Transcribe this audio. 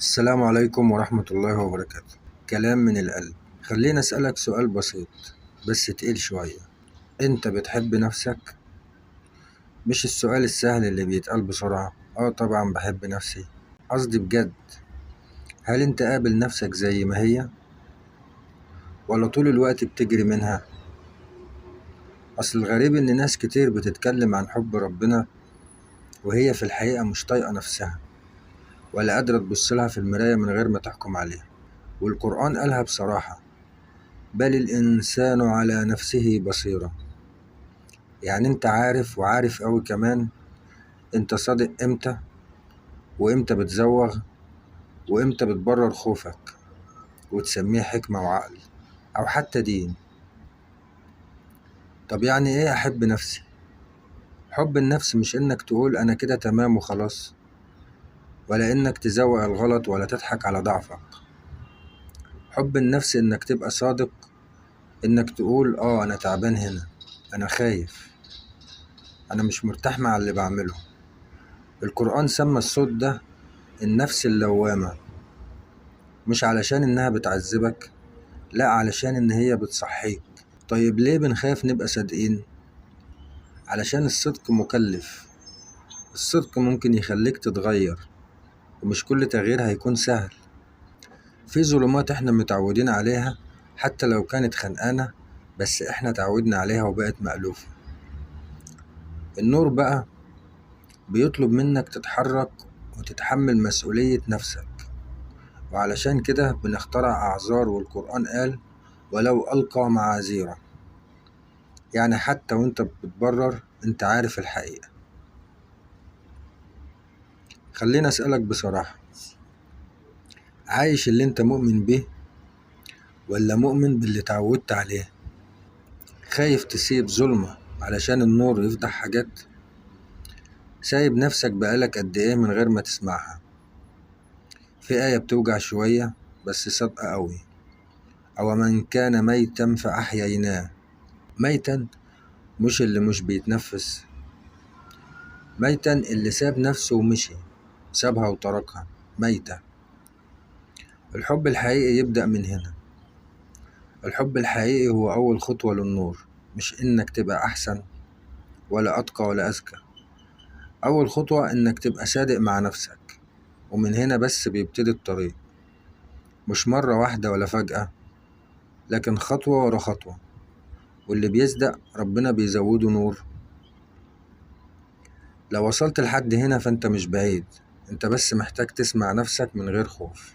السلام عليكم ورحمة الله وبركاته. كلام من القلب. خليني أسألك سؤال بسيط بس تقيل شوية. أنت بتحب نفسك؟ مش السؤال السهل اللي بيتقال بسرعة. طبعا بحب نفسي. قصدي بجد، هل أنت قابل نفسك زي ما هي ولا طول الوقت بتجري منها؟ أصل الغريب إن ناس كتير بتتكلم عن حب ربنا وهي في الحقيقة مش طايقة نفسها ولا قادرة تبصلها في المراية من غير ما تحكم عليها. والقرآن قالها بصراحة: بل الإنسان على نفسه بصيرة. يعني انت عارف وعارف قوي كمان انت صادق امتى وامتى بتزوغ وامتى بتبرر خوفك وتسميه حكمة وعقل او حتى دين. طب يعني ايه احب نفسي؟ حب النفس مش انك تقول انا كده تمام وخلاص، ولا انك تزوق الغلط ولا تضحك على ضعفك. حب النفس انك تبقى صادق، انك تقول انا تعبان هنا، انا خايف، انا مش مرتاح مع اللي بعمله. القرآن سمى الصوت ده النفس اللوامة، مش علشان إنها بتعذبك، لأ، علشان إن هي بتصحيك. طيب ليه بنخاف نبقى صادقين؟ علشان الصدق مكلف. الصدق ممكن يخليك تتغير، ومش كل تغيير هيكون سهل. في ظلمات احنا متعودين عليها حتى لو كانت خانقانة، بس احنا تعودنا عليها وبقت مألوفة. النور بقى بيطلب منك تتحرك وتتحمل مسؤولية نفسك، وعلشان كده بنخترع أعذار، والقرآن قال: ولو ألقى معاذيره. يعني حتى وانت بتبرر انت عارف الحقيقة. خليني أسألك بصراحة، عايش اللي انت مؤمن بيه ولا مؤمن باللي اتعودت عليه؟ خايف تسيب ظلمة علشان النور يفتح حاجات؟ سايب نفسك بقالك قد ايه من غير ما تسمعها؟ في آية بتوجع شوية بس صادقة قوي: أو من كان ميتا فأحييناه. ميتا مش اللي مش بيتنفس، ميتا اللي ساب نفسه ومشي، سابها وتركها ميتة. الحب الحقيقي يبدأ من هنا. الحب الحقيقي هو أول خطوة للنور، مش إنك تبقى أحسن ولا أتقى ولا أذكى. أول خطوة إنك تبقى صادق مع نفسك، ومن هنا بس بيبتدي الطريق. مش مرة واحدة ولا فجأة، لكن خطوة ورا خطوة، واللي بيصدق ربنا بيزوده نور. لو وصلت لحد هنا فأنت مش بعيد، أنت بس محتاج تسمع نفسك من غير خوف.